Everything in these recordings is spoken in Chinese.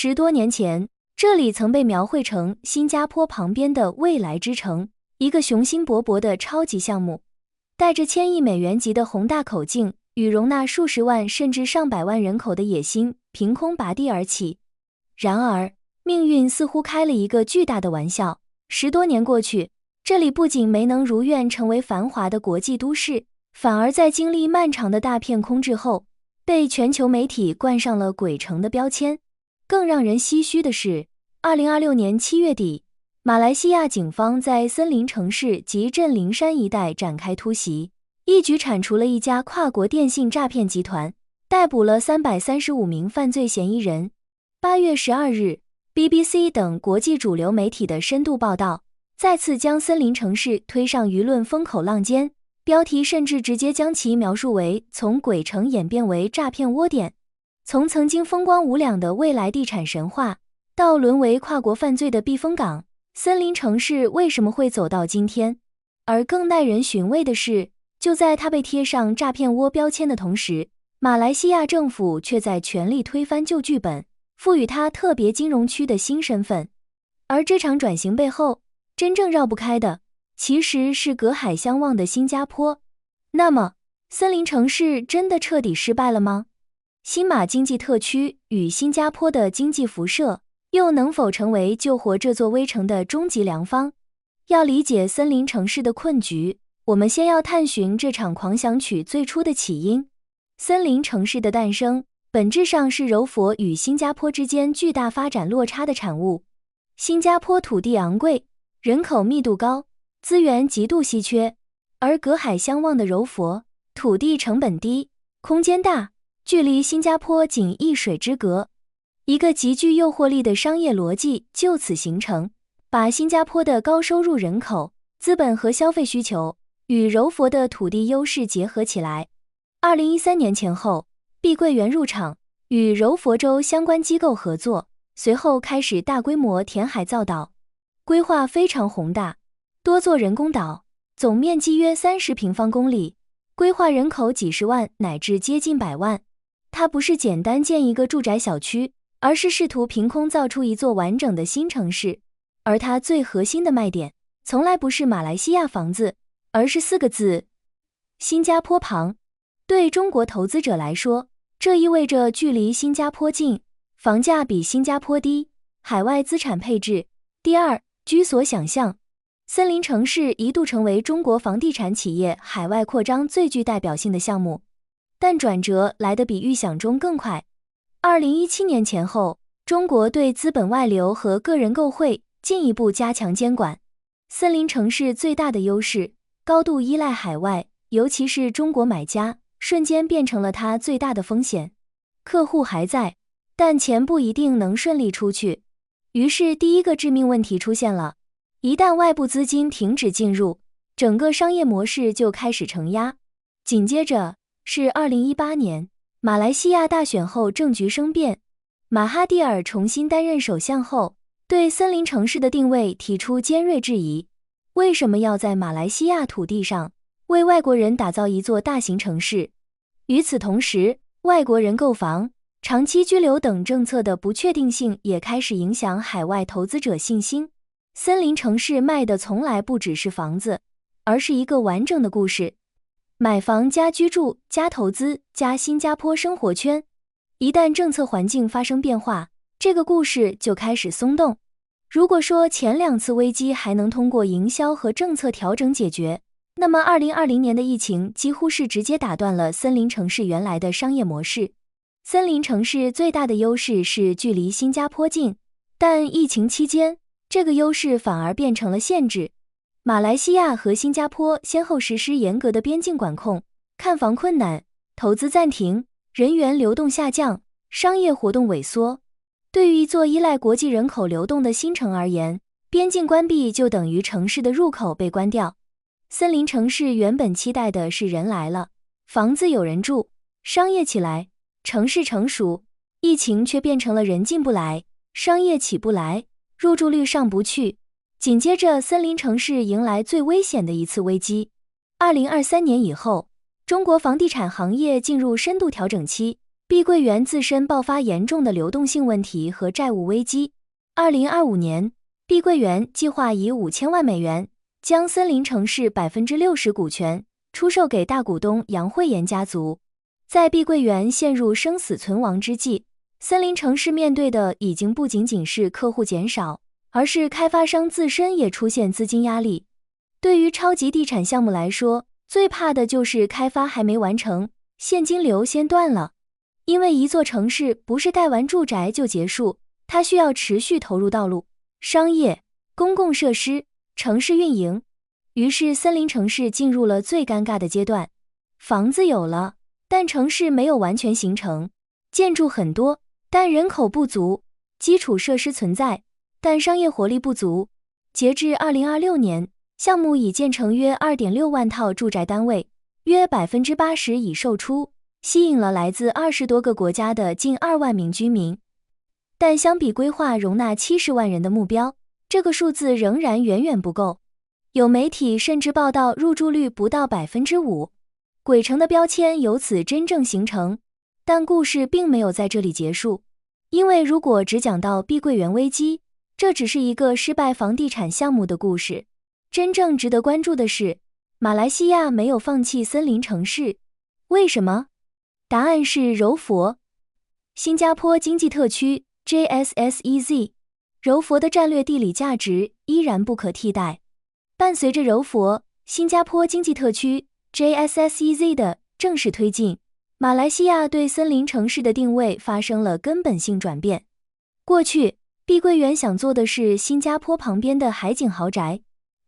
10多年前，这里曾被描绘成新加坡旁边的未来之城，一个雄心勃勃的超级项目，带着1000亿美元级的宏大口径与容纳数十万甚至上百万人口的野心凭空拔地而起。然而，命运似乎开了一个巨大的玩笑。10多年过去，这里不仅没能如愿成为繁华的国际都市，反而在经历漫长的大片空置后，被全球媒体冠上了鬼城的标签。更让人唏嘘的是，2026年7月底，马来西亚警方在森林城市及镇灵山一带展开突袭，一举铲除了一家跨国电信诈骗集团，逮捕了335名犯罪嫌疑人。8月12日，BBC 等国际主流媒体的深度报道，再次将森林城市推上舆论风口浪尖，标题甚至直接将其描述为从鬼城演变为诈骗窝点。从曾经风光无两的未来地产神话，到沦为跨国犯罪的避风港，森林城市为什么会走到今天？而更耐人寻味的是，就在它被贴上诈骗窝标签的同时，马来西亚政府却在全力推翻旧剧本，赋予它特别金融区的新身份。而这场转型背后，真正绕不开的，其实是隔海相望的新加坡。那么，森林城市真的彻底失败了吗？新马经济特区与新加坡的经济辐射，又能否成为救活这座危城的终极良方？要理解森林城市的困局，我们先要探寻这场狂想曲最初的起因。森林城市的诞生，本质上是柔佛与新加坡之间巨大发展落差的产物。新加坡土地昂贵，人口密度高，资源极度稀缺，而隔海相望的柔佛，土地成本低，空间大，距离新加坡仅一水之隔，一个极具诱惑力的商业逻辑就此形成，把新加坡的高收入人口、资本和消费需求与柔佛的土地优势结合起来。2013年前后，碧桂园入场，与柔佛州相关机构合作，随后开始大规模填海造岛，规划非常宏大，多座人工岛，总面积约30平方公里，规划人口几十万乃至接近100万。它不是简单建一个住宅小区，而是试图凭空造出一座完整的新城市。而它最核心的卖点，从来不是马来西亚房子，而是4个字：新加坡旁。对中国投资者来说，这意味着距离新加坡近，房价比新加坡低，海外资产配置。第二，居所想象。森林城市一度成为中国房地产企业海外扩张最具代表性的项目。但转折来得比预想中更快。2017年前后，中国对资本外流和个人购汇进一步加强监管。森林城市最大的优势，高度依赖海外，尤其是中国买家，瞬间变成了它最大的风险。客户还在，但钱不一定能顺利出去。于是第一个致命问题出现了，一旦外部资金停止进入，整个商业模式就开始承压。紧接着是2018年，马来西亚大选后政局生变，马哈蒂尔重新担任首相后，对森林城市的定位提出尖锐质疑。为什么要在马来西亚土地上为外国人打造一座大型城市？与此同时，外国人购房、长期居留等政策的不确定性也开始影响海外投资者信心。森林城市卖的从来不只是房子，而是一个完整的故事。买房加居住加投资加新加坡生活圈，一旦政策环境发生变化，这个故事就开始松动。如果说前2次危机还能通过营销和政策调整解决，那么2020年的疫情几乎是直接打断了森林城市原来的商业模式。森林城市最大的优势是距离新加坡近，但疫情期间，这个优势反而变成了限制。马来西亚和新加坡先后实施严格的边境管控，看房困难，投资暂停，人员流动下降，商业活动萎缩。对于一座依赖国际人口流动的新城而言，边境关闭就等于城市的入口被关掉。森林城市原本期待的是人来了，房子有人住，商业起来，城市成熟，疫情却变成了人进不来，商业起不来，入住率上不去。紧接着，森林城市迎来最危险的一次危机。2023年以后，中国房地产行业进入深度调整期，碧桂园自身爆发严重的流动性问题和债务危机。2025年，碧桂园计划以5000万美元将森林城市60%股权出售给大股东杨惠妍家族。在碧桂园陷入生死存亡之际，森林城市面对的已经不仅仅是客户减少，而是开发商自身也出现资金压力。对于超级地产项目来说，最怕的就是开发还没完成，现金流先断了。因为一座城市不是盖完住宅就结束，它需要持续投入道路、商业、公共设施、城市运营。于是森林城市进入了最尴尬的阶段，房子有了，但城市没有完全形成，建筑很多，但人口不足，基础设施存在，但商业活力不足。截至2026年，项目已建成约 2.6 万套住宅单位，约 80% 已售出，吸引了来自20多个国家的近2万名居民。但相比规划容纳70万人的目标，这个数字仍然远远不够。有媒体甚至报道入住率不到 5%， 鬼城的标签由此真正形成。但故事并没有在这里结束，因为如果只讲到碧桂园危机，这只是一个失败房地产项目的故事。真正值得关注的是，马来西亚没有放弃森林城市。为什么？答案是柔佛。新加坡经济特区 JSSEZ， 柔佛的战略地理价值依然不可替代。伴随着柔佛、新加坡经济特区 JSSEZ 的正式推进，马来西亚对森林城市的定位发生了根本性转变。过去，碧桂园想做的是新加坡旁边的海景豪宅，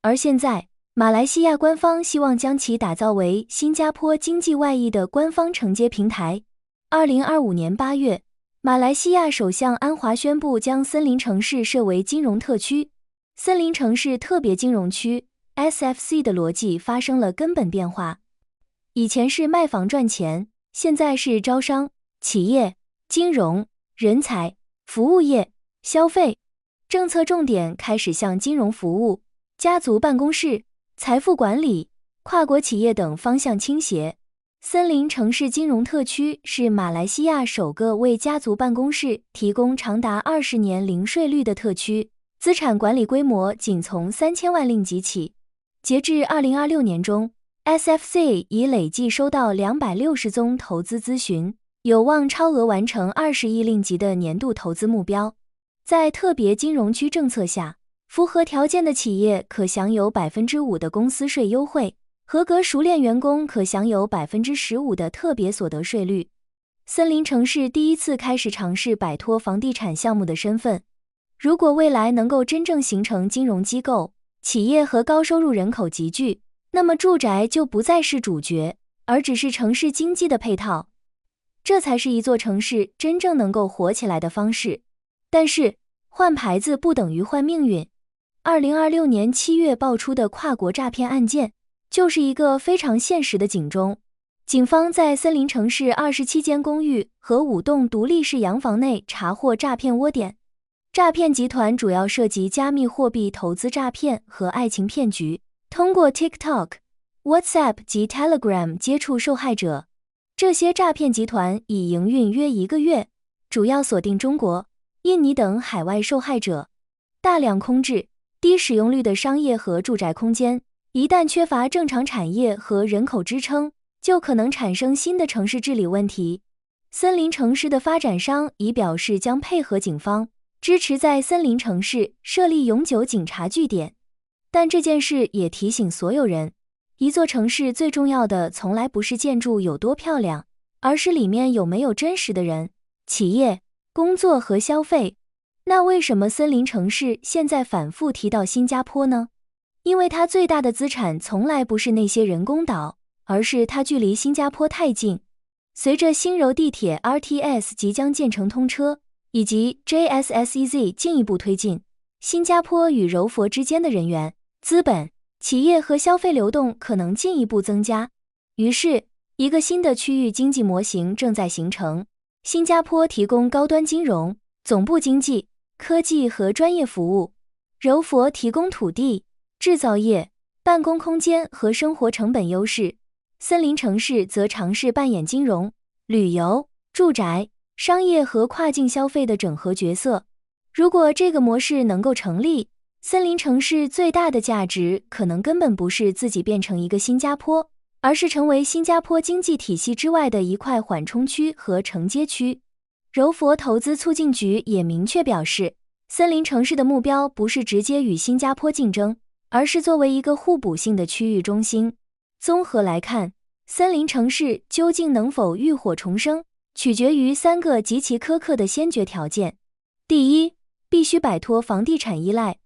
而现在，马来西亚官方希望将其打造为新加坡经济外溢的官方承接平台。2025年8月，马来西亚首相安华宣布将森林城市设为金融特区。森林城市特别金融区 SFC 的逻辑发生了根本变化。以前是卖房赚钱，现在是招商、企业、金融、人才、服务业、消费。政策重点开始向金融服务、家族办公室、财富管理、跨国企业等方向倾斜。森林城市金融特区是马来西亚首个为家族办公室提供长达20年零税率的特区，资产管理规模仅从3000万令吉起。截至2026年中， SFC 已累计收到260宗投资咨询，有望超额完成20亿令吉的年度投资目标。在特别金融区政策下，符合条件的企业可享有 5% 的公司税优惠，合格熟练员工可享有 15% 的特别所得税率。森林城市第一次开始尝试摆脱房地产项目的身份。如果未来能够真正形成金融机构、企业和高收入人口集聚，那么住宅就不再是主角，而只是城市经济的配套。这才是一座城市真正能够活起来的方式。但是，换牌子不等于换命运。2026年7月爆出的跨国诈骗案件，就是一个非常现实的警钟。警方在森林城市27间公寓和5栋独立式洋房内查获诈骗窝点。诈骗集团主要涉及加密货币投资诈骗和爱情骗局，通过 TikTok、WhatsApp 及 Telegram 接触受害者。这些诈骗集团已营运约1个月，主要锁定中国、印尼等海外受害者，大量空置、低使用率的商业和住宅空间，一旦缺乏正常产业和人口支撑，就可能产生新的城市治理问题。森林城市的发展商已表示将配合警方，支持在森林城市设立永久警察据点。但这件事也提醒所有人，一座城市最重要的从来不是建筑有多漂亮，而是里面有没有真实的人、企业、工作和消费。那为什么森林城市现在反复提到新加坡呢？因为它最大的资产从来不是那些人工岛，而是它距离新加坡太近。随着新柔地铁 RTS 即将建成通车，以及 JSSEZ 进一步推进，新加坡与柔佛之间的人员、资本、企业和消费流动可能进一步增加。于是，一个新的区域经济模型正在形成。新加坡提供高端金融、总部经济、科技和专业服务；柔佛提供土地、制造业、办公空间和生活成本优势；森林城市则尝试扮演金融、旅游、住宅、商业和跨境消费的整合角色。如果这个模式能够成立，森林城市最大的价值可能根本不是自己变成一个新加坡，而是成为新加坡经济体系之外的一块缓冲区和承接区。柔佛投资促进局也明确表示，森林城市的目标不是直接与新加坡竞争，而是作为一个互补性的区域中心。综合来看，森林城市究竟能否浴火重生，取决于3个极其苛刻的先决条件。第一，必须摆脱房地产依赖。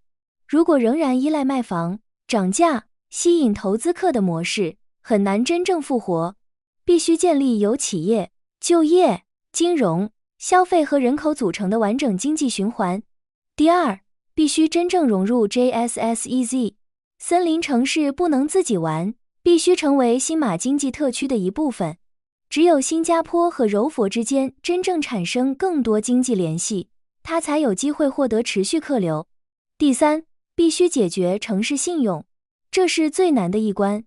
如果仍然依赖卖房、涨价、吸引投资客的模式，很难真正复活。必须建立由企业、就业、金融、消费和人口组成的完整经济循环。第二，必须真正融入 JSSEZ。森林城市不能自己玩，必须成为新马经济特区的一部分。只有新加坡和柔佛之间真正产生更多经济联系，它才有机会获得持续客流。第三，必须解决城市信用，这是最难的一关。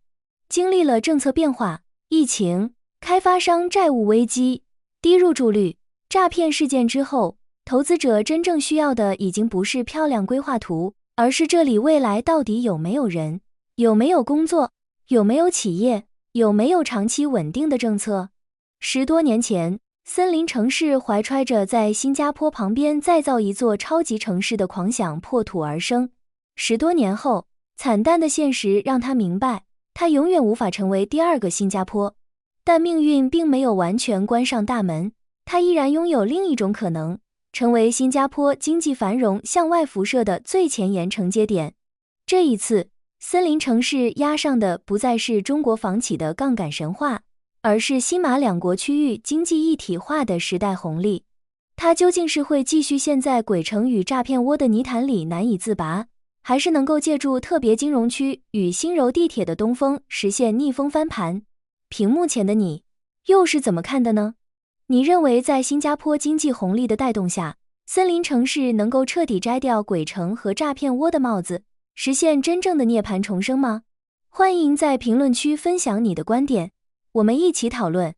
经历了政策变化、疫情、开发商债务危机、低入住率、诈骗事件之后，投资者真正需要的已经不是漂亮规划图，而是这里未来到底有没有人，有没有工作，有没有企业，有没有长期稳定的政策。10多年前，森林城市怀揣着在新加坡旁边再造一座超级城市的狂想破土而生。10多年后，惨淡的现实让他明白，他永远无法成为第二个新加坡。但命运并没有完全关上大门，他依然拥有另一种可能，成为新加坡经济繁荣向外辐射的最前沿承接点。这一次，森林城市压上的不再是中国房企的杠杆神话，而是新马两国区域经济一体化的时代红利。它究竟是会继续陷在鬼城与诈骗窝的泥潭里难以自拔，还是能够借助特别金融区与新柔地铁的东风实现逆风翻盘？屏幕前的你，又是怎么看的呢？你认为在新加坡经济红利的带动下，森林城市能够彻底摘掉鬼城和诈骗窝的帽子，实现真正的涅槃重生吗？欢迎在评论区分享你的观点，我们一起讨论。